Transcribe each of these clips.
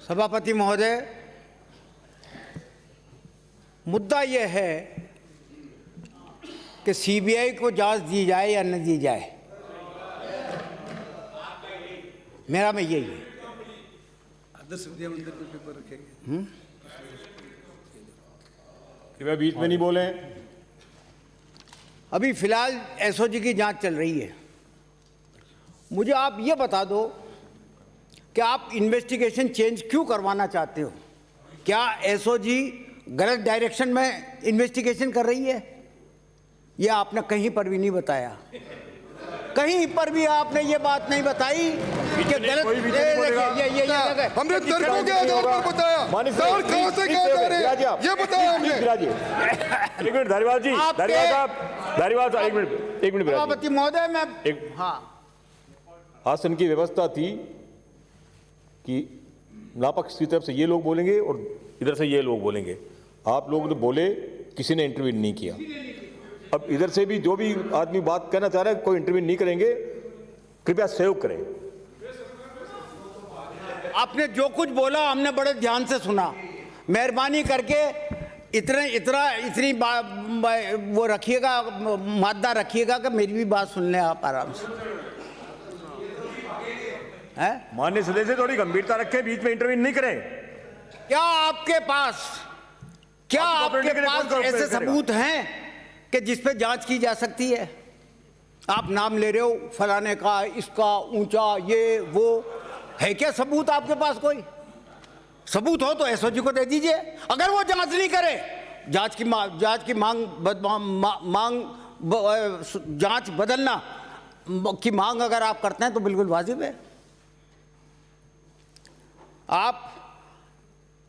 सभापति महोदय, मुद्दा यह है कि सीबीआई को जांच दी जाए या न दी जाए। मेरा में यही है। आदर्श विद्या मंदिर पे पेपर रखेंगे। कृपया बीच में नहीं बोलें। अभी फिलहाल एसओजी की जांच चल रही है। मुझे आप ये बता दो कि आप इन्वेस्टिगेशन चेंज क्यों करवाना चाहते हो? क्या एसओजी गलत डायरेक्शन में इन्वेस्टिगेशन कर रही है? ये आपने कहीं पर भी नहीं बताया। कहीं पर भी आपने ये बात नहीं बताई कि गलत। हमने तर्कों के आधार पर बताया। सर कहां से कहां जा रहे हैं ये बताया हमने। एक मिनट धारीवाल जी, धारीवाल साहब एक मिनट सभापति महोदय, मैं हाँ, आसन की व्यवस्था थी कि नापक्ष की तरफ से ये लोग बोलेंगे और इधर से ये लोग बोलेंगे। आप लोग ने बोले, किसी ने इंटरव्यू नहीं किया। अब इधर से भी जो भी आदमी बात कहना चाह रहा है, कोई इंटरव्यू नहीं करेंगे। कृपया सहयोग करें। आपने जो कुछ बोला हमने बड़े ध्यान से सुना। मेहरबानी करके इतनी वो रखिएगा, मादा रखिएगा कि मेरी भी बात सुन लें आप आराम से। माननीय सदस्य थोड़ी गंभीरता रखें, बीच में इंटरव्यू नहीं करें। क्या आपके पास ऐसे सबूत हैं कि जिस पे जांच की जा सकती है? आप नाम ले रहे हो फलाने का, इसका, ऊंचा, ये वो, है क्या सबूत आपके पास? कोई सबूत हो तो एसओजी को दे दीजिए। अगर वो जांच नहीं करे, जांच की जांच बदलना की मांग अगर आप करते हैं तो बिल्कुल वाजिब है। आप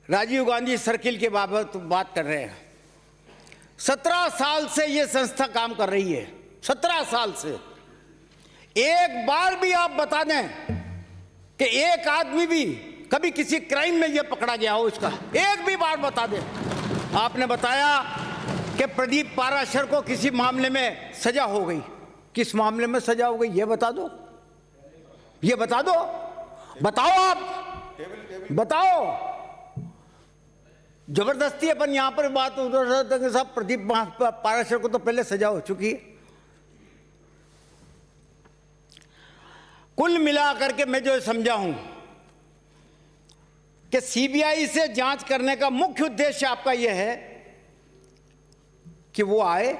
राजीव गांधी सर्किल के बाबत बात कर रहे हैं। 17 साल से ये संस्था काम कर रही है। 17 साल से एक बार भी आप बता दें कि एक आदमी भी कभी किसी क्राइम में ये पकड़ा गया हो, इसका एक भी बार बता दें। आपने बताया कि प्रदीप पाराशर को किसी मामले में सजा हो गई। किस मामले में सजा हो गई ये बता दो, ये बता दो, बताओ आप, बताओ। जबरदस्ती अपन यहां पर बात उधर साहब, प्रदीप पाराशर को तो पहले सजा हो चुकी है। कुल मिलाकर के मैं जो समझा हूं कि सीबीआई से जांच करने का मुख्य उद्देश्य आपका यह है कि वो आए,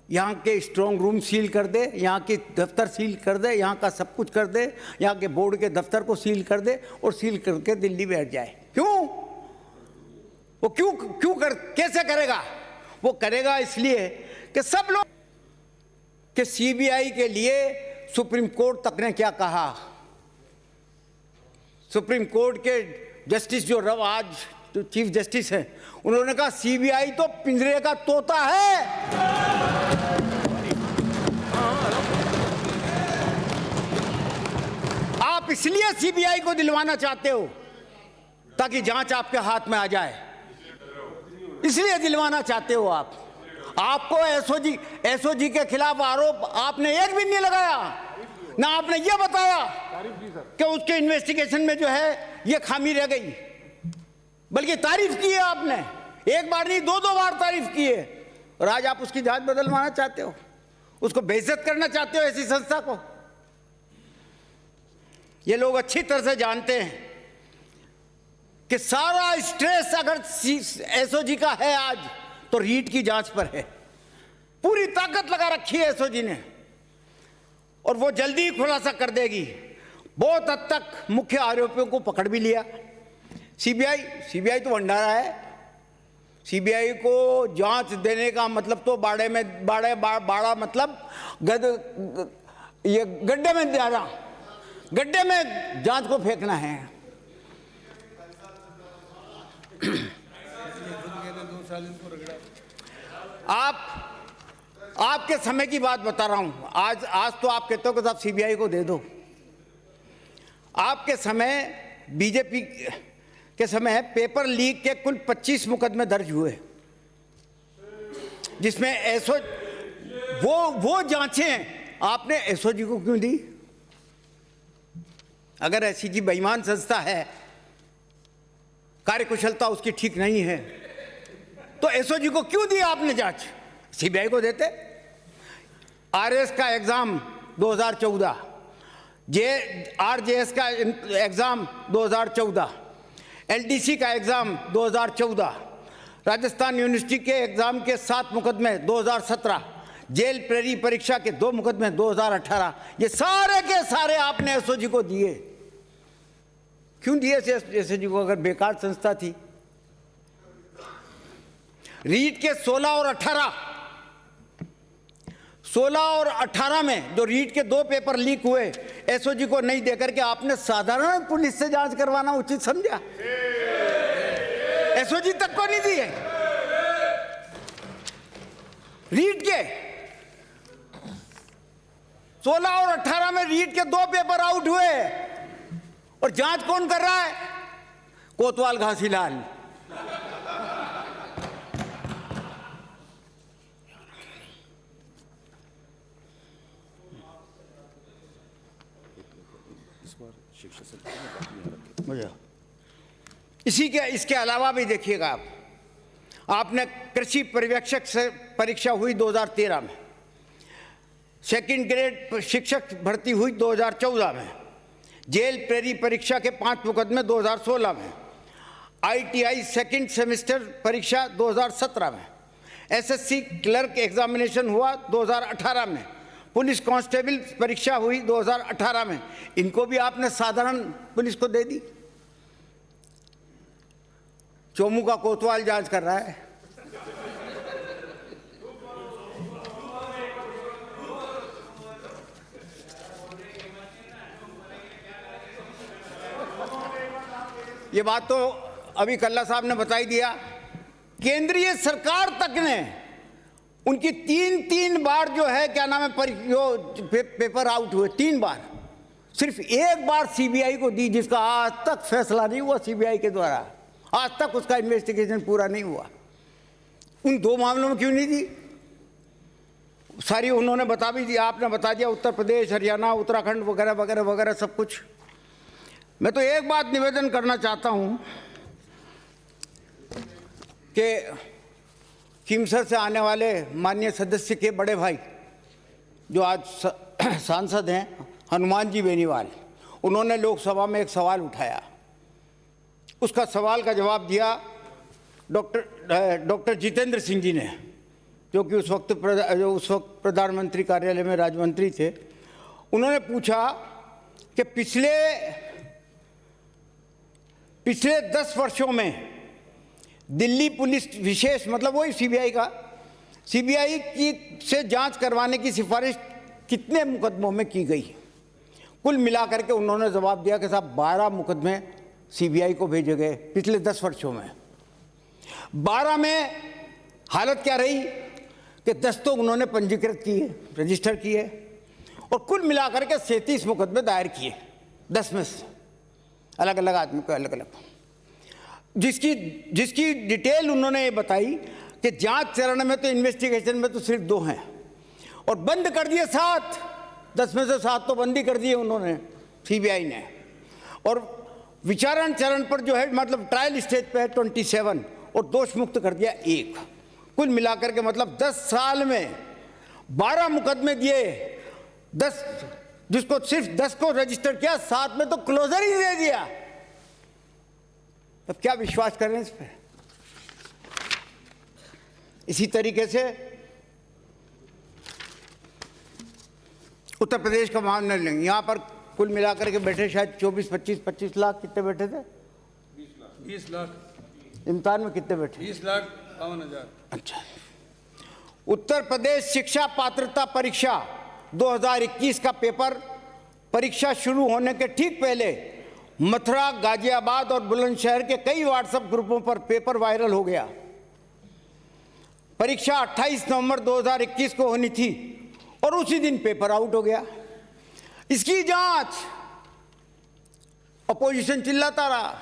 यहां के स्ट्रांग रूम सील कर दे, यहां के दफ्तर सील कर दे, यहां का सब कुछ कर दे, यहां के बोर्ड के दफ्तर को सील कर दे और सील करके दिल्ली बैठ जाए। क्यों? वो कैसे करेगा? वो करेगा इसलिए कि सब लोग कि सीबीआई के लिए सुप्रीम कोर्ट तक ने क्या कहा। सुप्रीम कोर्ट के जस्टिस जो आज जो चीफ जस्टिस हैं, उन्होंने कहा सीबीआई तो पिंजरे का तोता है। आप इसलिए सीबीआई को दिलवाना चाहते हो ताकि जांच आपके हाथ में आ जाए, इसलिए दिलवाना चाहते हो आप। आपको एसओजी के खिलाफ आरोप आपने एक भी नहीं लगाया, ना आपने ये बताया कि उसके इन्वेस्टिगेशन में जो है ये खामी रह गई, बल्कि तारीफ की है आपने। एक बार नहीं, दो बार तारीफ की है। और आज आप उसकी जांच बदलवाना चाहते हो, उसको बेइज्जत करना चाहते हो ऐसी संस्था को। ये लोग अच्छी तरह से जानते हैं कि सारा स्ट्रेस अगर एसओजी का है आज तो रीट की जांच पर है। पूरी ताकत लगा रखी है एसओजी ने और वो जल्दी ही खुलासा कर देगी। बहुत हद तक मुख्य आरोपियों को पकड़ भी लिया। सीबीआई तो भंडारा है। सीबीआई को जांच देने का मतलब तो बाड़ा मतलब ये गड्ढे में जाना, गड्ढे में जांच को फेंकना है। आपके समय की बात बता रहा हूं। आज तो आप कहते हो कि साहब सीबीआई को दे दो। आपके समय बीजेपी के समय पेपर लीक के कुल 25 मुकदमे दर्ज हुए, जिसमें वो जांचें आपने एसओजी को क्यों दी? अगर ऐसी की बेईमान संस्था है कार्यकुशलता उसकी ठीक नहीं है, तो एसओजी को क्यों दिया आपने जांच? सीबीआई को देते। आरएस का एग्जाम 2014, आरजेएस का एग्जाम 2014, एलडीसी का एग्जाम 2014, राजस्थान यूनिवर्सिटी के एग्जाम के 7 मुकदमे 2017, जेल प्रेरी परीक्षा के 2 मुकदमे 2018, ये सारे के सारे आपने एसओजी को दिए। क्यों दिए एसओजी को अगर बेकार संस्था थी? रीट के 16 और 18 में जो रीट के 2 पेपर लीक हुए, एसओजी को नहीं देकर के आपने साधारण पुलिस से जांच करवाना उचित समझा? एसओजी तक को नहीं दिए। रीट के 16 और 18 में रीट के 2 पेपर आउट हुए और जांच कौन कर रहा है? कोतवाल घासीलाल। इसके अलावा भी देखिएगा आप, आपने कृषि पर्यवेक्षक से परीक्षा हुई 2013 में, सेकंड ग्रेड शिक्षक भर्ती हुई 2014 में, जेल प्रेरी परीक्षा के 5 मुकदमे 2016 में, आईटीआई सेकंड सेमेस्टर परीक्षा 2017 में, एसएससी क्लर्क एग्जामिनेशन हुआ 2018 में, पुलिस कांस्टेबल परीक्षा हुई 2018 में। इनको भी आपने साधारण पुलिस को दे दी। चोमू का कोतवाल जांच कर रहा है। ये बात तो अभी कल्ला साहब ने बता ही दिया। केंद्रीय सरकार तक ने उनकी 3 बार जो है क्या नाम है पेपर आउट हुए, 3 बार। सिर्फ 1 बार सीबीआई को दी, जिसका आज तक फैसला नहीं हुआ सीबीआई के द्वारा, आज तक उसका इन्वेस्टिगेशन पूरा नहीं हुआ। उन 2 मामलों में क्यों नहीं दी? सारी उन्होंने बता भी दिया, आपने बता दिया, उत्तर प्रदेश, हरियाणा, उत्तराखंड वगैरह वगैरह वगैरह सब कुछ। मैं तो एक बात निवेदन करना चाहता हूं कि खीमसर से आने वाले माननीय सदस्य के बड़े भाई जो आज सांसद हैं, हनुमान जी बेनीवाल, उन्होंने लोकसभा में एक सवाल उठाया। उसका सवाल का जवाब दिया डॉक्टर जितेंद्र सिंह जी ने, जो कि उस वक्त प्रधानमंत्री कार्यालय में राज्यमंत्री थे। उन्होंने पूछा कि पिछले 10 वर्षों में दिल्ली पुलिस विशेष, मतलब वही सीबीआई की से जांच करवाने की सिफारिश कितने मुकदमों में की गई? कुल मिलाकर के उन्होंने जवाब दिया कि साहब 12 मुकदमे सीबीआई को भेजे गए पिछले 10 वर्षों में। 12 में हालत क्या रही कि 10 तो उन्होंने पंजीकृत किए, रजिस्टर किए, और कुल मिलाकर के 37 मुकदमे दायर किए 10 में से, अलग अलग आदमी को अलग अलग, जिसकी डिटेल उन्होंने ये बताई कि जांच चरण में तो इन्वेस्टिगेशन में तो सिर्फ 2 हैं और बंद कर दिए 7, 10 में से 7 तो बंद ही कर दिए उन्होंने सीबीआई ने, और विचारण चरण पर जो है मतलब ट्रायल स्टेज पे है 27 और दोष मुक्त कर दिया 1। कुल मिलाकर के मतलब 10 साल में 12 मुकदमे दिए, 10 जिसको सिर्फ 10 को रजिस्टर किया, 7 में तो क्लोजर ही दे दिया। अब क्या विश्वास करें इस पे? इसी तरीके से उत्तर प्रदेश का मामला लेंगे, यहां पर कुल मिलाकर के बैठे शायद 25 लाख कितने बैठे थे? 20 लाख। इम्तिहान में कितने बैठे? 20,52,000। अच्छा। उत्तर प्रदेश शिक्षा पात्रता परीक्षा 2021 का पेपर परीक्षा शुरू होने के ठीक पहले मथुरा, गाजियाबाद और बुलंदशहर के कई व्हाट्सएप ग्रुपों पर पेपर वायरल हो गया। परीक्षा 28 नवंबर 2021 को होनी थी और उसी दिन पेपर आउट हो गया। इसकी जांच अपोजिशन चिल्लाता रहा,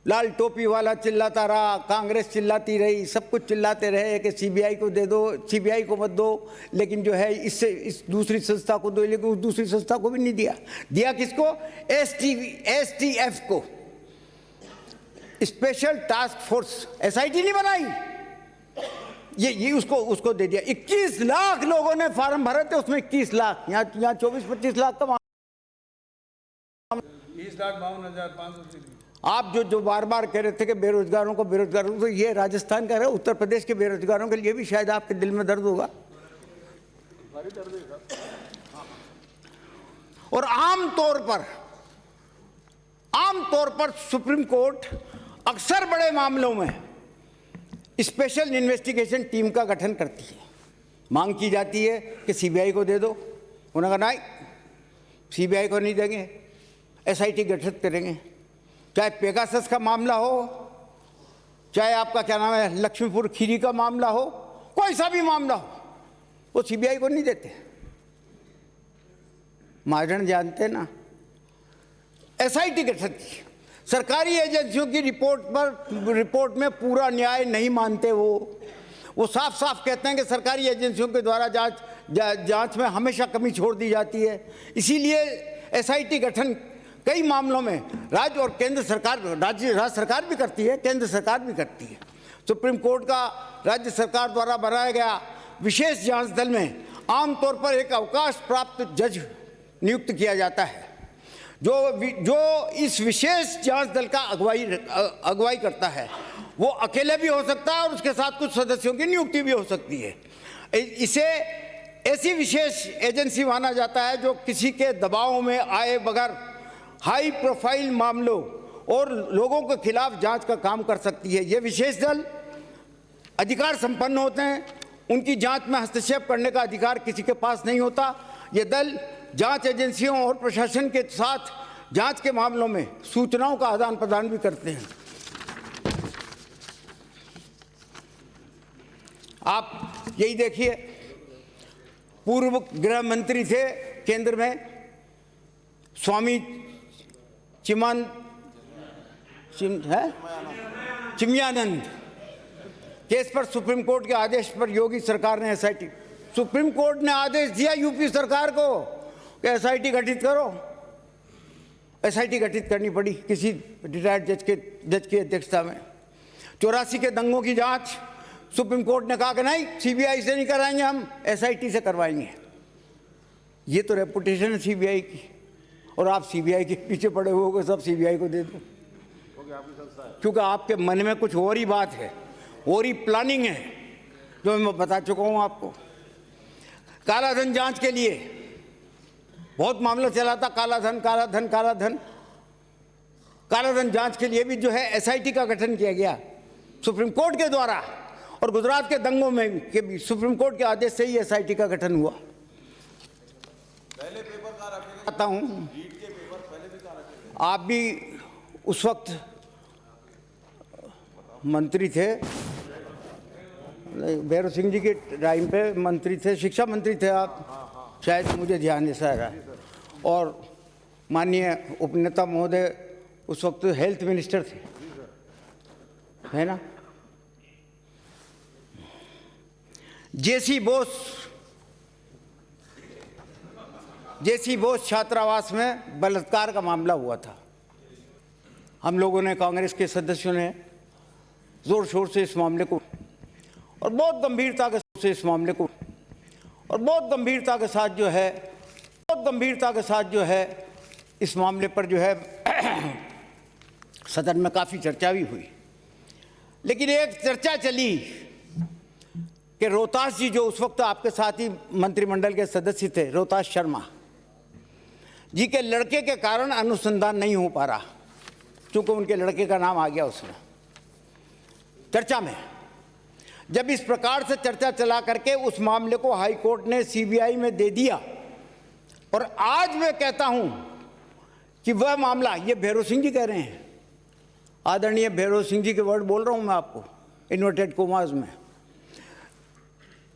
लाल टोपी वाला चिल्लाता रहा, कांग्रेस चिल्लाती रही, सब कुछ चिल्लाते रहे कि सीबीआई को दे दो, सीबीआई को मत दो, लेकिन जो है इससे इस दूसरी संस्था को दो, लेकिन उस दूसरी संस्था को भी नहीं दिया। दिया किसको? एसटीएफ को। स्पेशल टास्क फोर्स एसआईटी नहीं बनाई, ये उसको दे दिया। 21 लाख लोगों ने फॉर्म भरे थे, उसमें 21 लाख, यहाँ 24-25 लाख का 20,52,500। आप जो बार बार कह रहे थे कि बेरोजगारों को, तो ये राजस्थान का है, उत्तर प्रदेश के बेरोजगारों के लिए भी शायद आपके दिल में दर्द होगा। और आम तौर पर सुप्रीम कोर्ट अक्सर बड़े मामलों में स्पेशल इन्वेस्टिगेशन टीम का गठन करती है। मांग की जाती है कि सीबीआई को दे दो, उन्होंने कहा नहीं, सीबीआई को नहीं देंगे, एसआईटी गठित करेंगे। चाहे पेगासस का मामला हो, चाहे आपका क्या नाम है लक्ष्मीपुर खीरी का मामला हो, कोई सा भी मामला हो, वो सीबीआई को नहीं देते। महाजन जानते ना, एसआईटी गठित की। सरकारी एजेंसियों की रिपोर्ट में पूरा न्याय नहीं मानते। वो साफ साफ कहते हैं कि सरकारी एजेंसियों के द्वारा जांच में हमेशा कमी छोड़ दी जाती है। इसीलिए एसआईटी गठन कई मामलों में राज्य और केंद्र सरकार, राज्य सरकार भी करती है, केंद्र सरकार भी करती है। सुप्रीम कोर्ट का राज्य सरकार द्वारा बनाया गया विशेष जांच दल में आमतौर पर एक अवकाश प्राप्त जज नियुक्त किया जाता है, जो इस विशेष जांच दल का अगुवाई करता है। वो अकेले भी हो सकता है और उसके साथ कुछ सदस्यों की नियुक्ति भी हो सकती है। इसे ऐसी विशेष एजेंसी माना जाता है जो किसी के दबाव में आए बगैर हाई प्रोफाइल मामलों और लोगों के खिलाफ जांच का काम कर सकती है। ये विशेष दल अधिकार संपन्न होते हैं, उनकी जांच में हस्तक्षेप करने का अधिकार किसी के पास नहीं होता। ये दल जांच एजेंसियों और प्रशासन के साथ जांच के मामलों में सूचनाओं का आदान प्रदान भी करते हैं। आप यही देखिए, पूर्व गृह मंत्री थे केंद्र में स्वामी चिमयानंद, केस पर सुप्रीम कोर्ट के आदेश पर योगी सरकार ने एसआईटी, सुप्रीम कोर्ट ने आदेश दिया यूपी सरकार को कि एसआईटी गठित करो। एसआईटी गठित करनी पड़ी किसी रिटायर्ड जज की अध्यक्षता में। 84 के दंगों की जांच सुप्रीम कोर्ट ने कहा कि नहीं, सीबीआई से नहीं कराएंगे, हम एसआईटी से करवाएंगे। ये तो रेपुटेशन है सीबीआई की, और आप सीबीआई के पीछे पड़े हुए सब सीबीआई को दे दो, क्योंकि आपके मन में कुछ और ही बात है, और ही प्लानिंग है, जो मैं बता चुका हूं आपको। कालाधन जांच के लिए बहुत मामला चला था, कालाधन जांच के लिए भी जो है एसआईटी का गठन किया गया सुप्रीम कोर्ट के द्वारा, और गुजरात के दंगों में के भी सुप्रीम कोर्ट के आदेश से ही एसआईटी का गठन हुआ। पहले पेपर का रखेगा हूं, आप भी उस वक्त मंत्री थे, भैरव सिंह जी के टाइम पे मंत्री थे, शिक्षा मंत्री थे आप, शायद मुझे ध्यान ऐसा रहा है। और माननीय उपनेता महोदय उस वक्त हेल्थ मिनिस्टर थे, है ना। जेसी बोस छात्रावास में बलात्कार का मामला हुआ था। हम लोगों ने, कांग्रेस के सदस्यों ने जोर शोर से इस मामले को और बहुत गंभीरता के साथ जो है इस मामले पर जो है सदन में काफ़ी चर्चा भी हुई। लेकिन एक चर्चा चली कि रोहतास जी, जो उस वक्त आपके साथ ही मंत्रिमंडल के सदस्य थे, रोहतास शर्मा जी के लड़के के कारण अनुसंधान नहीं हो पा रहा, क्योंकि उनके लड़के का नाम आ गया उसमें चर्चा में। जब इस प्रकार से चर्चा चला करके उस मामले को हाई कोर्ट ने सीबीआई में दे दिया, और आज मैं कहता हूं कि वह मामला, ये भैरव सिंह जी कह रहे हैं, आदरणीय भैरव सिंह जी के वर्ड बोल रहा हूं मैं आपको इन्वर्टेड कोमास में,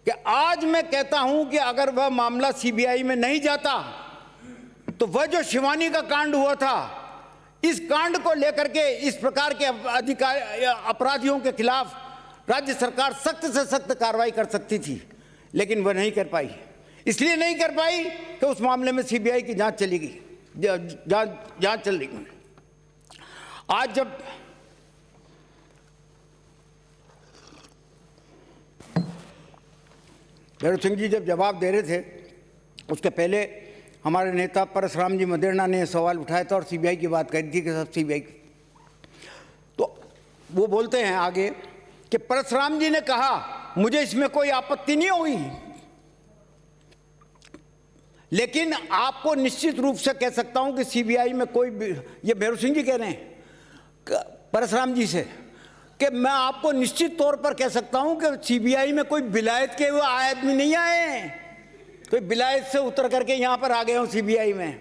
कि आज मैं कहता हूं कि अगर वह मामला सीबीआई में नहीं जाता तो वह जो शिवानी का कांड हुआ था, इस कांड को लेकर के इस प्रकार के अपराधियों के खिलाफ राज्य सरकार सख्त से सख्त कार्रवाई कर सकती थी, लेकिन वह नहीं कर पाई। इसलिए नहीं कर पाई कि उस मामले में सीबीआई की जांच चलेगी, जांच चल रही। आज जब भैरव सिंह जी जब जवाब दे रहे थे उसके पहले हमारे नेता परसराम जी मदेरणा ने सवाल उठाया था और सीबीआई की बात करी थी कि सब सीबीआई। तो वो बोलते हैं आगे कि परसराम जी ने कहा मुझे इसमें कोई आपत्ति नहीं होगी, लेकिन आपको निश्चित रूप से कह सकता हूं कि सीबीआई में कोई, ये भैरव सिंह जी कह रहे हैं परसराम जी से, कि मैं आपको निश्चित तौर पर कह सकता हूं कि सीबीआई में कोई विलायत के वो आदमी नहीं आए हैं, कोई विलायत से उतर करके यहां पर आ गए हों सीबीआई में,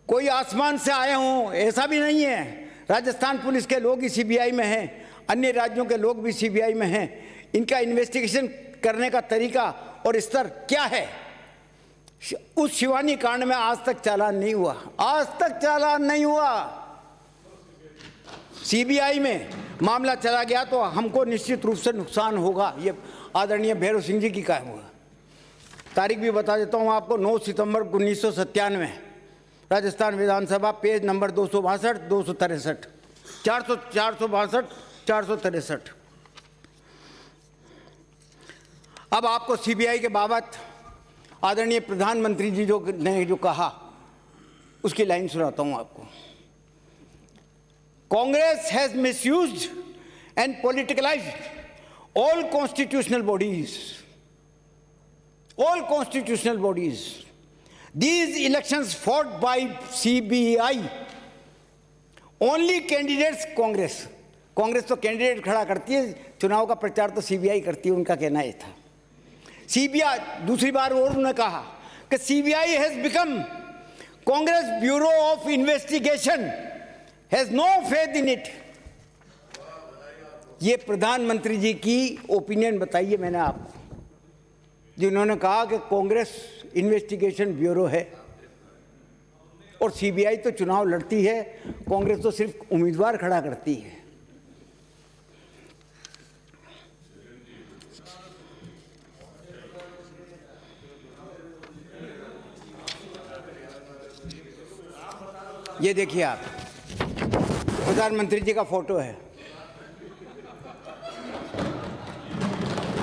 कोई आसमान से आए हों, ऐसा भी नहीं है। राजस्थान पुलिस के लोग ही सीबीआई में हैं, अन्य राज्यों के लोग भी सीबीआई में हैं। इनका इन्वेस्टिगेशन करने का तरीका और स्तर क्या है? उस शिवानी कांड में आज तक चालान नहीं हुआ, आज तक चालान नहीं हुआ। सीबीआई में मामला चला गया तो हमको निश्चित रूप से नुकसान होगा, ये आदरणीय भैरव सिंह जी की कहा हुआ। तारीख भी बता देता हूँ आपको, 9 सितंबर 1997, राजस्थान विधानसभा, पेज नंबर 262, 263, 462, 463। अब आपको सीबीआई के बाबत आदरणीय प्रधानमंत्री जी ने जो कहा उसकी लाइन सुनाता हूं आपको। Congress has misused and politicised all constitutional bodies, all constitutional bodies. These elections fought by CBI. Only candidates Congress. Congress तो कैंडिडेट खड़ा करती है, चुनाव का प्रचार तो सीबीआई करती है, उनका कहना ये था। सीबीआई दूसरी बार और उन्होंने कहा कि CBI has become Congress bureau of investigation, has no faith in it. ये प्रधानमंत्री जी की ओपिनियन बताइए मैंने आपको, जिन्होंने कहा कि कांग्रेस इन्वेस्टिगेशन ब्यूरो है और सीबीआई तो चुनाव लड़ती है, कांग्रेस तो सिर्फ उम्मीदवार खड़ा करती है। ये देखिए आप, प्रधानमंत्री जी का फोटो है,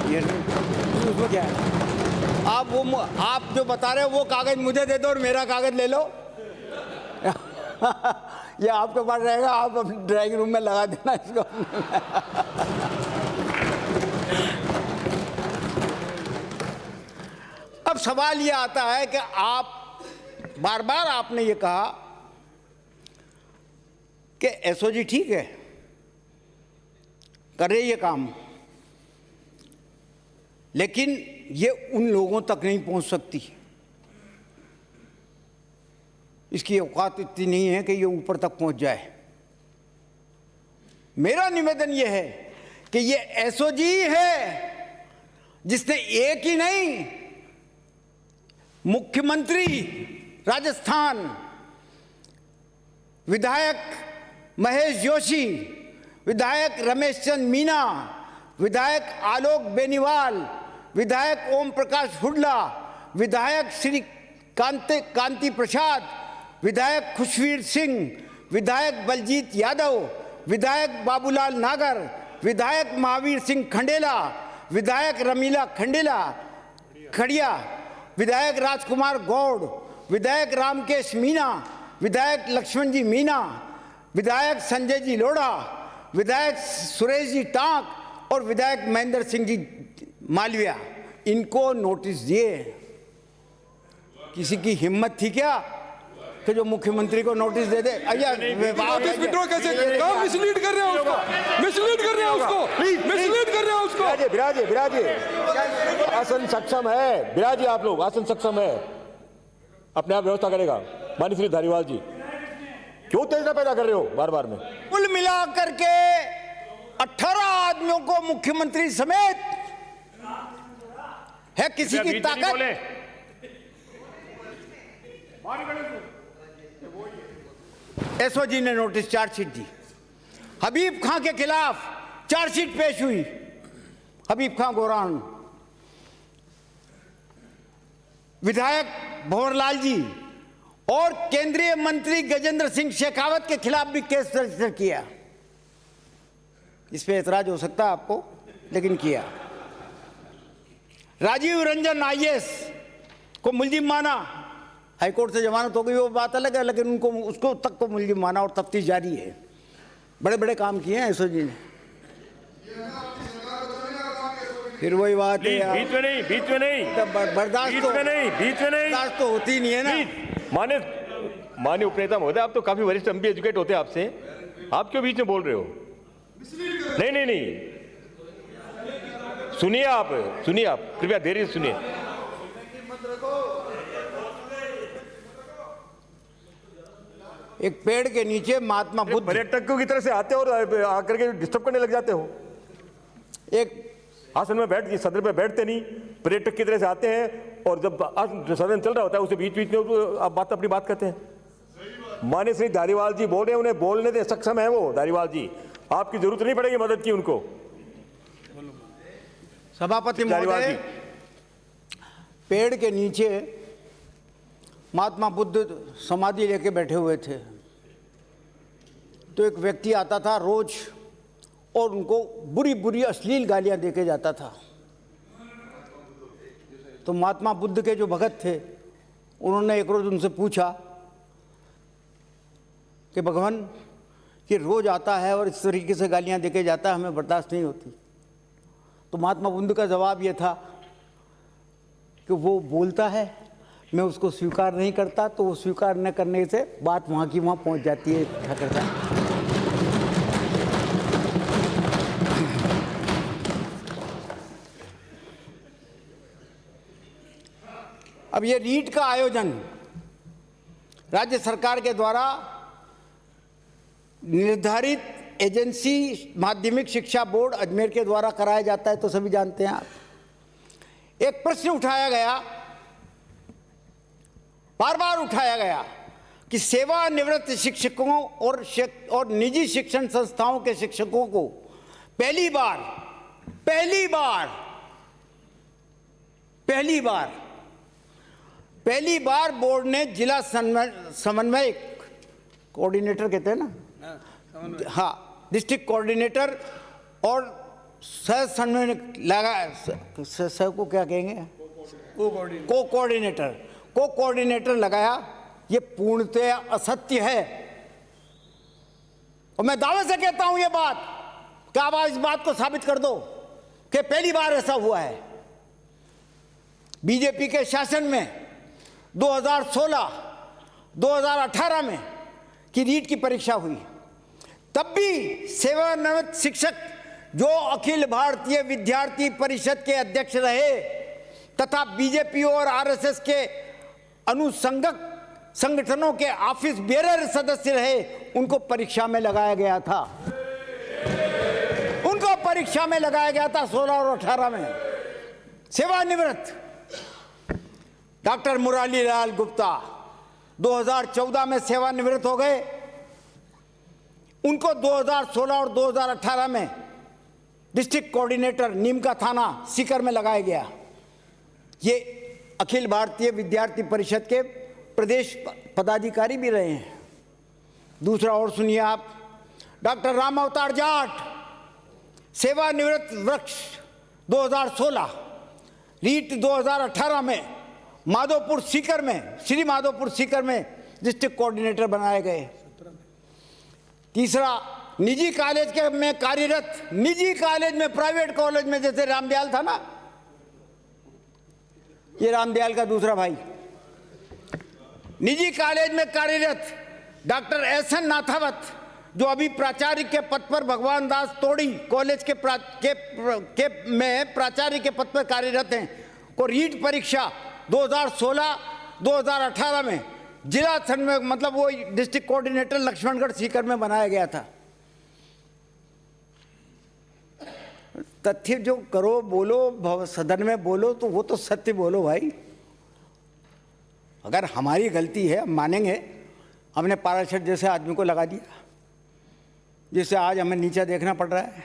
ये उसमें क्या है? आप जो बता रहे हो वो कागज मुझे दे दो और मेरा कागज ले लो। ये आपके पास रहेगा, आप अपने ड्राइंग रूम में लगा देना इसको। अब सवाल ये आता है कि आप बार बार आपने ये कहा कि एसओजी ठीक है, कर रही है काम, लेकिन ये उन लोगों तक नहीं पहुंच सकती, इसकी औकात इतनी नहीं है कि ये ऊपर तक पहुंच जाए। मेरा निवेदन ये है कि ये एसओजी है जिसने एक ही नहीं, मुख्यमंत्री राजस्थान, विधायक महेश जोशी, विधायक रमेश चंद मीना, विधायक आलोक बेनीवाल, विधायक ओम प्रकाश हुड्डा, विधायक श्री कांति प्रसाद, विधायक खुशवीर सिंह, विधायक बलजीत यादव, विधायक बाबूलाल नागर, विधायक महावीर सिंह खंडेला, विधायक रमीला खड़िया, विधायक राजकुमार गौड़, विधायक रामकेश मीना, विधायक लक्ष्मण जी मीना, विधायक संजय जी लोढ़ा, विधायक सुरेश जी टांक और विधायक महेंद्र सिंह जी मालविया, इनको नोटिस दिए। किसी की हिम्मत थी क्या कि जो मुख्यमंत्री को नोटिस दे दे? नोटिस विड्रॉ कैसे? कहाँ मिसलीड कर रहे हो उसको, मिसलीड कर रहे हो उसको, मिसलीड कर रहे हो उसको। बिराजे आसन सक्षम है, बिराजे आप लोग, आसन सक्षम है, अपने आप व्यवस्था करेगा। माननीय श्री धारीवाल जी, क्यों तेजना पैदा कर रहे हो बार बार में? कुल मिला करके 18 आदमियों को मुख्यमंत्री समेत है किसी की ताकत? एसओजी ने नोटिस चार्जशीट दी, हबीब खां के खिलाफ चार्जशीट पेश हुई, हबीब खां गोरान, विधायक भंवरलाल जी और केंद्रीय मंत्री गजेंद्र सिंह शेखावत के खिलाफ भी केस रजिस्टर किया। इस पे एतराज हो सकता है आपको, लेकिन किया। राजीव रंजन आईएएस को मुलजिम माना, हाईकोर्ट से जमानत हो गई वो बात अलग है, लेकिन उनको उसको तक को मुलजिम माना और तफ्तीश जारी है। बड़े बड़े काम किए हैं एसओजी ने। फिर वही बात है यार, बीच में नहीं बर्दाश्त तो होती नहीं है ना। मान्य उपनेता महोदय, आप तो काफी वरिष्ठ एमपी एजुकेट होते हैं आपसे, आप क्यों बीच में बोल रहे हो? नहीं, सुनिए आप कृपया धैर्य से सुनिए। एक पेड़ के नीचे महात्मा बुद्ध, पर्यटकों की तरह से आते हो और आकर के डिस्टर्ब करने लग जाते हो। एक आसन में बैठ सदन में बैठते नहीं, पर्यटक की तरह से आते हैं और जब सदन चल रहा होता है उसे बीच बीच में आप अपनी बात करते हैं। मान्य श्री धारीवाल जी बोल रहे हैं, उन्हें बोलने दे, सक्षम है वो धारीवाल जी, आपकी जरूरत नहीं पड़ेगी मदद की उनको। सभापति महोदय, पेड़ के नीचे महात्मा बुद्ध समाधि लेके बैठे हुए थे, तो एक व्यक्ति आता था रोज और उनको बुरी बुरी अश्लील गालियां देके जाता था। तो महात्मा बुद्ध के जो भगत थे उन्होंने एक रोज उनसे पूछा कि भगवान, ये रोज आता है और इस तरीके से गालियां देके जाता है, हमें बर्दाश्त नहीं होती। तो महात्मा बुद्ध का जवाब ये था कि वो बोलता है, मैं उसको स्वीकार नहीं करता, तो वो स्वीकार न करने से बात वहाँ की वहाँ पहुँच जाती है। क्या करता है? अब ये रीट का आयोजन राज्य सरकार के द्वारा निर्धारित एजेंसी माध्यमिक शिक्षा बोर्ड अजमेर के द्वारा कराया जाता है, तो सभी जानते हैं आप। एक प्रश्न उठाया गया, बार बार उठाया गया कि सेवानिवृत्त शिक्षकों और निजी शिक्षण संस्थाओं के शिक्षकों को पहली बार बोर्ड ने जिला समन्वयक कोऑर्डिनेटर कहते हैं ना, हाँ, डिस्ट्रिक्ट कोऑर्डिनेटर और सह समन्वयक लगा, सह को क्या कहेंगे, को कोऑर्डिनेटर लगाया। ये पूर्णतः असत्य है और मैं दावे से कहता हूं ये बात कि आप इस बात को साबित कर दो कि पहली बार ऐसा हुआ है। बीजेपी के शासन में 2016-2018 में की रीट की परीक्षा हुई, तब भी सेवानिवृत्त शिक्षक जो अखिल भारतीय विद्यार्थी परिषद के अध्यक्ष रहे तथा बीजेपी और आरएसएस के अनुसंगक संगठनों के ऑफिस बेरर सदस्य रहे, उनको परीक्षा में लगाया गया था। 16 और 18 में सेवानिवृत्त। डॉक्टर मुरारी लाल गुप्ता 2014 में सेवानिवृत्त हो गए, उनको 2016 और 2018 में डिस्ट्रिक्ट कोऑर्डिनेटर नीमका थाना सीकर में लगाया गया। ये अखिल भारतीय विद्यार्थी परिषद के प्रदेश पदाधिकारी भी रहे हैं। दूसरा और सुनिए आप, डॉक्टर राम अवतार जाट सेवानिवृत्त वृक्ष 2016, रीट 2018 में माधोपुर सीकर में, श्री माधोपुर सीकर में डिस्ट्रिक्ट कोऑर्डिनेटर बनाए गए। तीसरा, निजी कॉलेज के में कार्यरत, निजी कॉलेज में, प्राइवेट कॉलेज में, जैसे रामदयाल था ना, ये रामदयाल का दूसरा भाई, निजी कॉलेज में कार्यरत डॉक्टर एसएन नाथावत, जो अभी प्राचार्य के पद पर भगवान दास तोड़ी कॉलेज में प्राचार्य के पद पर कार्यरत हैं, को रीट परीक्षा 2016-2018 में जिला समन्वयक, मतलब वो डिस्ट्रिक्ट कोऑर्डिनेटर लक्ष्मणगढ़ सीकर में बनाया गया था। तथ्य जो करो, बोलो, सदन में बोलो, तो वो तो सत्य बोलो भाई। अगर हमारी गलती है हम मानेंगे, हमने पाराशर जैसे आदमी को लगा दिया जिससे आज हमें नीचा देखना पड़ रहा है,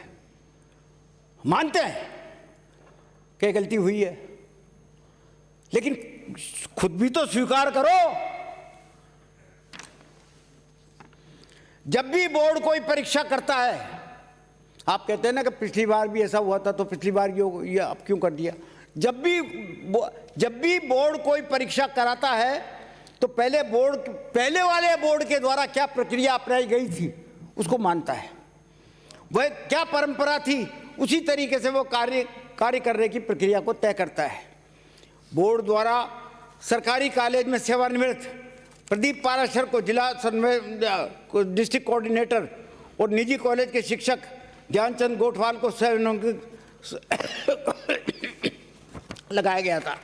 मानते हैं कि गलती हुई है, लेकिन खुद भी तो स्वीकार करो। जब भी बोर्ड कोई परीक्षा करता है, आप कहते हैं ना कि पिछली बार भी ऐसा हुआ था, तो पिछली बार ये अब क्यों कर दिया। जब भी बोर्ड कोई परीक्षा कराता है तो पहले वाले बोर्ड के द्वारा क्या प्रक्रिया अपनाई गई थी उसको मानता है, वह क्या परंपरा थी उसी तरीके से वो कार्य करने की प्रक्रिया को तय करता है। बोर्ड द्वारा सरकारी कॉलेज में सेवानिवृत्त प्रदीप पाराशर को जिला डिस्ट्रिक्ट कोऑर्डिनेटर और निजी कॉलेज के शिक्षक ज्ञानचंद गोठवाल को लगाया गया था।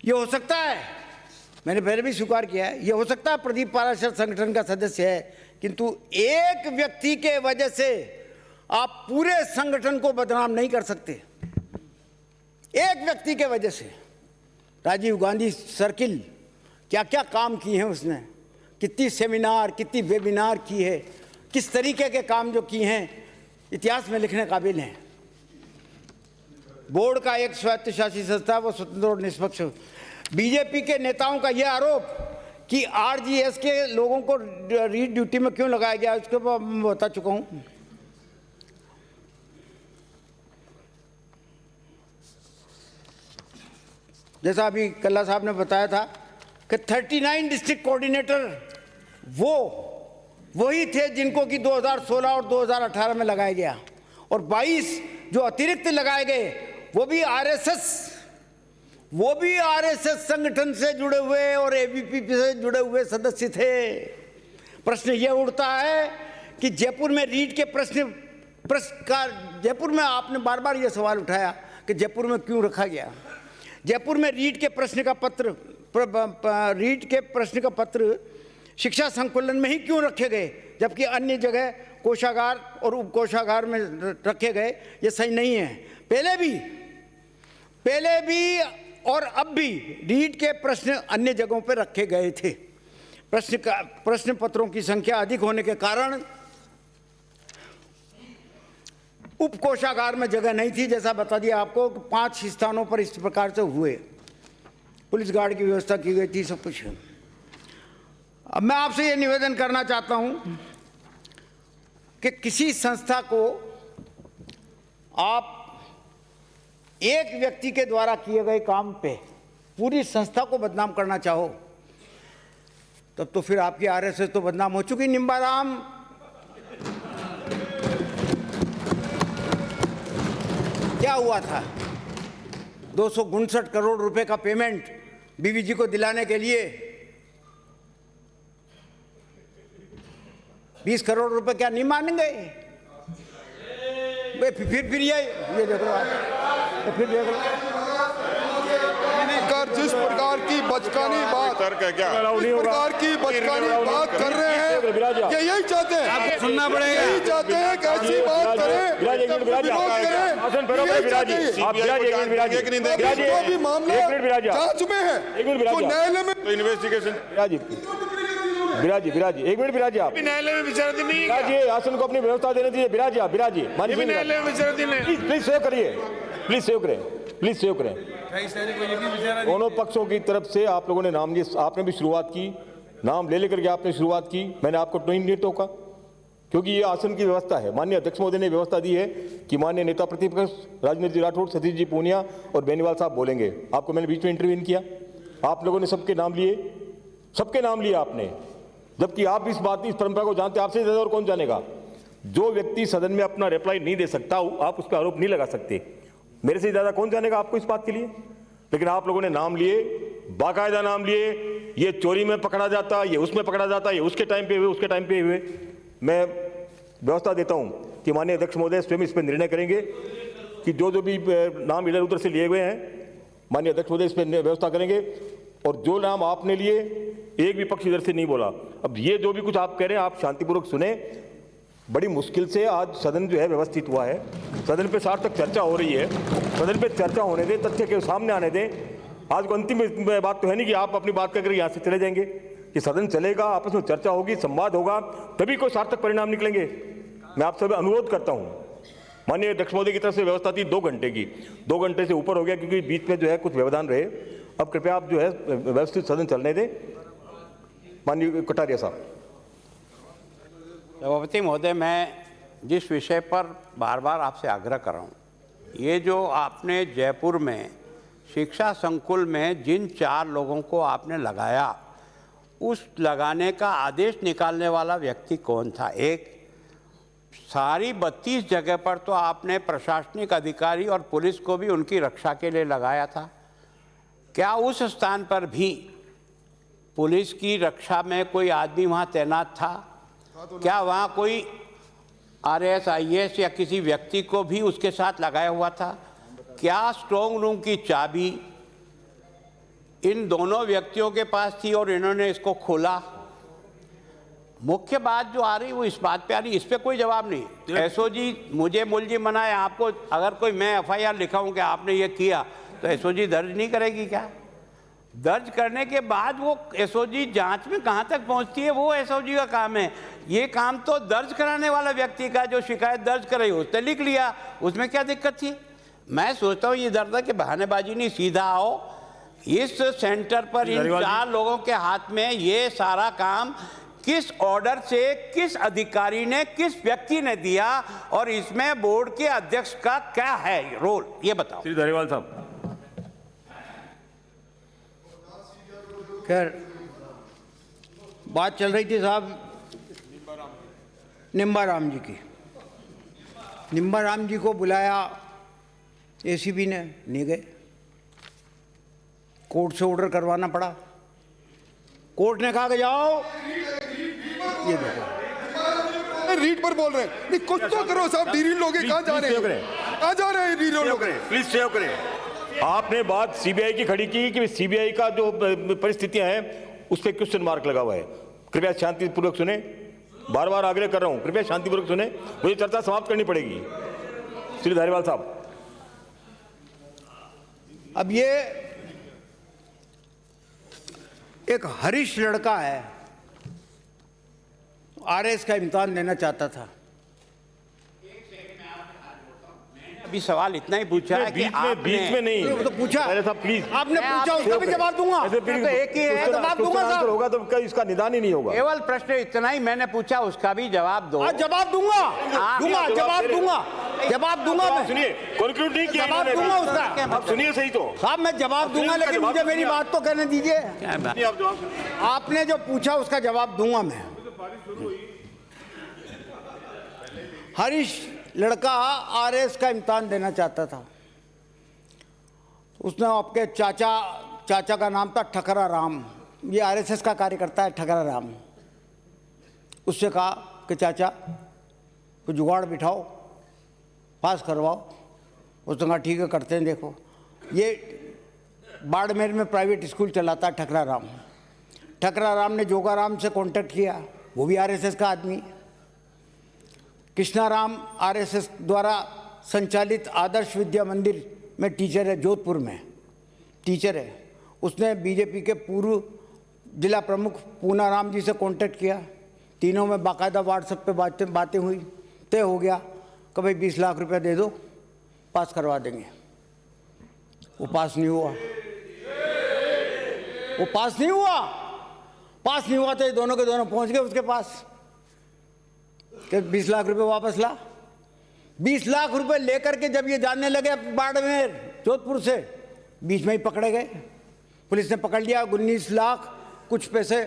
ये हो सकता है, मैंने पहले भी स्वीकार किया है, ये हो सकता है प्रदीप पाराशर संगठन का सदस्य है, किंतु एक व्यक्ति के वजह से आप पूरे संगठन को बदनाम नहीं कर सकते। एक व्यक्ति के वजह से राजीव गांधी सर्किल क्या क्या काम किए हैं उसने, कितनी सेमिनार कितनी वेबिनार की है, किस तरीके के काम जो किए हैं इतिहास में लिखने काबिल हैं। बोर्ड का एक स्वायत्तशासी संस्था वो स्वतंत्र और निष्पक्ष। बीजेपी के नेताओं का यह आरोप कि आरजीएस के लोगों को रीड ड्यूटी में क्यों लगाया गया उसके बारे में बता चुका हूं। जैसा अभी कल्ला साहब ने बताया था कि 39 डिस्ट्रिक्ट कोऑर्डिनेटर वही थे जिनको कि 2016 और 2018 में लगाया गया, और 22 जो अतिरिक्त लगाए गए वो भी आरएसएस संगठन से जुड़े हुए और एबीवीपी से जुड़े हुए सदस्य थे। प्रश्न यह उठता है कि जयपुर में रीट के जयपुर में आपने बार बार यह सवाल उठाया कि जयपुर में क्यों रखा गया। जयपुर में रीट के प्रश्न का पत्र शिक्षा संकुलन में ही क्यों रखे गए, जबकि अन्य जगह कोषागार और उपकोषागार में रखे गए? ये सही नहीं है। पहले भी और अब भी रीट के प्रश्न अन्य जगहों पर रखे गए थे। प्रश्न पत्रों की संख्या अधिक होने के कारण उपकोषागार में जगह नहीं थी। जैसा बता दिया आपको 5 स्थानों पर इस प्रकार से हुए, पुलिस गार्ड की व्यवस्था की गई थी, सब कुछ। अब मैं आपसे ये निवेदन करना चाहता हूं कि किसी संस्था को आप एक व्यक्ति के द्वारा किए गए काम पे पूरी संस्था को बदनाम करना चाहो तब तो फिर आपकी आरएसएस तो बदनाम हो चुकी। निम्बाराम क्या हुआ था? 259 करोड़ रुपए का पेमेंट बीवीजी को दिलाने के लिए 20 करोड़ रुपए क्या नहीं मानेंगे? फिर ये देख लो आप, तो फिर देख लो जिस प्रकार की बचकानी बात कर रहे हैं, ये यही चाहते हैं, सुनना पड़ेगा, यही चाहते हैं कि ऐसी बात करें, जो भी मामला जांच में है तो न्यायालय में इन्वेस्टिगेशन। बिराजी एक मिनट बिराजी, आप न्यायालय में विचाराधीन नहीं है। बिराजी आसन को अपनी व्यवस्था देने दीजिए। बिराजी आप बिराजी न्यायालय में विचाराधीन है। प्लीज सेव करिए, प्लीज सेव करें। दोनों पक्षों की तरफ से आप लोगों ने नाम लिए, आपने भी शुरुआत की, नाम ले लेकर के आपने शुरुआत की, मैंने आपको नहीं टोका, क्योंकि ये आसन की व्यवस्था है। माननीय अध्यक्ष महोदय ने व्यवस्था दी है कि माननीय नेता प्रतिपक्ष राजेंद्र जी राठौड़, सतीश जी पूनिया और बेनीवाल साहब बोलेंगे। आपको मैंने बीच में इंटरव्यून किया, आप लोगों ने सबके नाम लिए आपने, जबकि आप इस परंपरा को जानते, आपसे ज्यादा और कौन जानेगा। जो व्यक्ति सदन में अपना रिप्लाई नहीं दे सकता, आप उस पर आरोप नहीं लगा सकते। मेरे से ज्यादा कौन जानेगा आपको इस बात के लिए? लेकिन आप लोगों ने नाम लिए, बाकायदा नाम लिए, ये चोरी में पकड़ा जाता, ये उसमें पकड़ा जाता, ये उसके टाइम पे हुए, उसके टाइम पे हुए। मैं व्यवस्था देता हूं कि माननीय अध्यक्ष महोदय स्वयं इस पर निर्णय करेंगे कि जो भी नाम इधर उधर से लिए हुए हैं, माननीय अध्यक्ष महोदय इस पर व्यवस्था करेंगे। और जो नाम आपने लिए, एक भी पक्ष इधर से नहीं बोला। अब ये जो भी कुछ आप कह रहे हैं, आप शांतिपूर्वक सुने। बड़ी मुश्किल से आज सदन जो है व्यवस्थित हुआ है, सदन पे सार्थक चर्चा हो रही है, सदन पे चर्चा होने दें, तथ्य के सामने आने दें। आज को अंतिम बात तो है नहीं कि आप अपनी बात करके यहाँ से चले जाएंगे, कि सदन चलेगा, आपस में चर्चा होगी, संवाद होगा, तभी कोई सार्थक परिणाम निकलेंगे। मैं आप सब अनुरोध करता हूँ, माननीय अध्यक्ष महोदय की तरफ से व्यवस्था थी 2 घंटे की, 2 घंटे से ऊपर हो गया क्योंकि बीच में जो है कुछ व्यवधान रहे। अब कृपया आप जो है व्यवस्थित सदन चलने दें। माननीय कटारिया साहब। सभापति महोदय, मैं जिस विषय पर बार बार आपसे आग्रह कर रहा हूँ, ये जो आपने जयपुर में शिक्षा संकुल में जिन 4 लोगों को आपने लगाया, उस लगाने का आदेश निकालने वाला व्यक्ति कौन था? एक, सारी 32 जगह पर तो आपने प्रशासनिक अधिकारी और पुलिस को भी उनकी रक्षा के लिए लगाया था। क्या उस स्थान पर भी पुलिस की रक्षा में कोई आदमी वहाँ तैनात था? क्या वहाँ कोई RAS IAS या किसी व्यक्ति को भी उसके साथ लगाया हुआ था? क्या स्ट्रॉन्ग रूम की चाबी इन दोनों व्यक्तियों के पास थी और इन्होंने इसको खोला? मुख्य बात जो आ रही वो इस बात पे आ रही, इस पे कोई जवाब नहीं। SOG मुझे मुलजिम बनाए, आपको अगर कोई मैं FIR लिखाऊं कि आपने ये किया तो SOG दर्ज नहीं करेगी क्या? दर्ज करने के बाद वो SOG जांच में कहाँ तक पहुँचती है वो SOG का काम है। ये काम तो दर्ज कराने वाला व्यक्ति का, जो शिकायत दर्ज कर रही उसने लिख लिया, उसमें क्या दिक्कत थी? मैं सोचता हूँ ये दर्द है कि बहानेबाजी नहीं, सीधा आओ इस सेंटर पर इन 4 लोगों के हाथ में ये सारा काम किस ऑर्डर से, किस अधिकारी ने, किस व्यक्ति ने दिया और इसमें बोर्ड के अध्यक्ष का क्या है रोल, ये बताओ। श्री धारीवाल साहब। खैर, बात चल रही थी साहब निम्बाराम जी की। निम्बाराम जी को बुलाया ACP ने, नहीं गए। कोर्ट से ऑर्डर करवाना पड़ा। कोर्ट ने कहा कि जाओ, ये देखो रीड पर बोल रहे हैं। नहीं, कुछ तो करो साहब, डीरील लोग कहाँ जा रहे हैं? कहाँ जा रहे हैं डीरील लोग? प्लीज सेव करें। आपने बात CBI की खड़ी की कि CBI का जो परिस्थितियां हैं उस पर क्वेश्चन मार्क लगा हुआ है। कृपया शांतिपूर्वक सुने, बार बार आग्रह कर रहा हूं, कृपया शांतिपूर्वक सुने, मुझे चर्चा समाप्त करनी पड़ेगी। श्री धारीवाल साहब। अब ये एक हरीश लड़का है, RAS का इम्तिहान देना चाहता था। अभी सवाल इतना ही पूछा है कि बीच में नहीं, तो पूछा साहब प्लीज, आपने पूछा, उसका भी जवाब दूंगा। तो एक ही है, जवाब दूंगा साहब। होगा तो इसका निदान ही नहीं होगा। केवल प्रश्न इतना ही मैंने पूछा, उसका भी जवाब दो। जवाब दूंगा, जवाब दूंगा मैं। सुनिए, कंक्लूड नहीं किया, जवाब दूंगा उसका। आप सुनिए सही तो साहब मैं जवाब दूंगा, लेकिन मुझे मेरी बात तो कहने दीजिए। आपने जो पूछा उसका जवाब दूंगा मैं। हरीश लड़का RAS का इम्तिहान देना चाहता था। उसने आपके चाचा का नाम था ठकरा राम, ये RSS का कार्यकर्ता है ठकरा राम। उससे कहा कि चाचा कोई जुगाड़ बिठाओ, पास करवाओ। उसने कहा ठीक है करते हैं। देखो, ये बाड़मेर में प्राइवेट स्कूल चलाता है ठकरा राम। ठकरा राम ने जोगाराम से कांटेक्ट किया, वो भी RSS का आदमी। कृष्णाराम RSS द्वारा संचालित आदर्श विद्या मंदिर में टीचर है, जोधपुर में टीचर है। उसने बीजेपी के पूर्व जिला प्रमुख पूनाराम जी से कांटेक्ट किया। तीनों में बाकायदा व्हाट्सएप पे बातें हुई, तय हो गया कि भाई 20 लाख रुपया दे दो, पास करवा देंगे। वो पास नहीं हुआ, पास नहीं हुआ तो ये दोनों के दोनों पहुंच गए उसके पास कि 20 लाख रुपए वापस ला। 20 लाख रुपए लेकर के जब ये जाने लगे बाड़मेर जोधपुर से, बीच में ही पकड़े गए। पुलिस ने पकड़ लिया। 19 लाख कुछ पैसे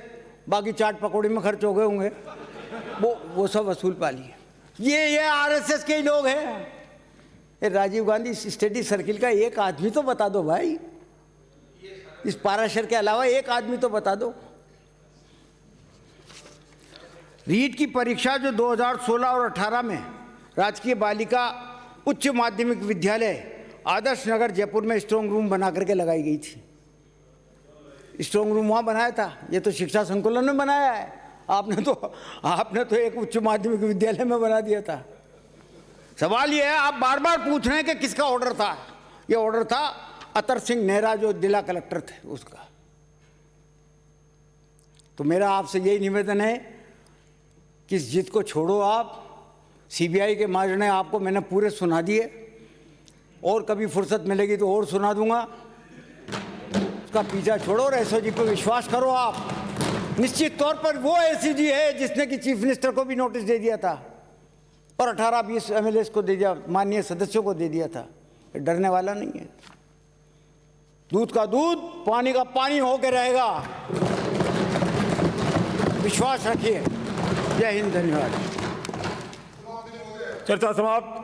बाकी चाट पकौड़ी में खर्च हो गए होंगे, वो सब वसूल पा लिए। ये RSS के ही लोग हैं। ये राजीव गांधी स्टडी सर्किल का एक आदमी तो बता दो भाई, इस पाराशर के अलावा एक आदमी तो बता दो। रीट की परीक्षा जो 2016 और 18 में राजकीय बालिका उच्च माध्यमिक विद्यालय आदर्श नगर जयपुर में स्ट्रॉन्ग रूम बना करके लगाई गई थी। स्ट्रॉन्ग रूम वहाँ बनाया था, ये तो शिक्षा संकुलन में बनाया है। आपने तो एक उच्च माध्यमिक विद्यालय में बना दिया था। सवाल ये है, आप बार बार पूछ रहे हैं कि किसका ऑर्डर था। ये ऑर्डर था अतर सिंह नेहरा जो जिला कलेक्टर थे उसका। तो मेरा आपसे यही निवेदन है कि इस जिद को छोड़ो आप। CBI के माजने आपको मैंने पूरे सुना दिए, और कभी फुर्सत मिलेगी तो और सुना दूंगा। उसका पीछा छोड़ो और SOG पे विश्वास करो आप। निश्चित तौर पर वो एसीजी है जिसने कि चीफ मिनिस्टर को भी नोटिस दे दिया था और 18-20 एमएलए को दे दिया, माननीय सदस्यों को दे दिया था। डरने वाला नहीं है। दूध का दूध, पानी का पानी होकर रहेगा, विश्वास रखिए। जय हिंद, धन्यवाद। चर्चा समाप्त।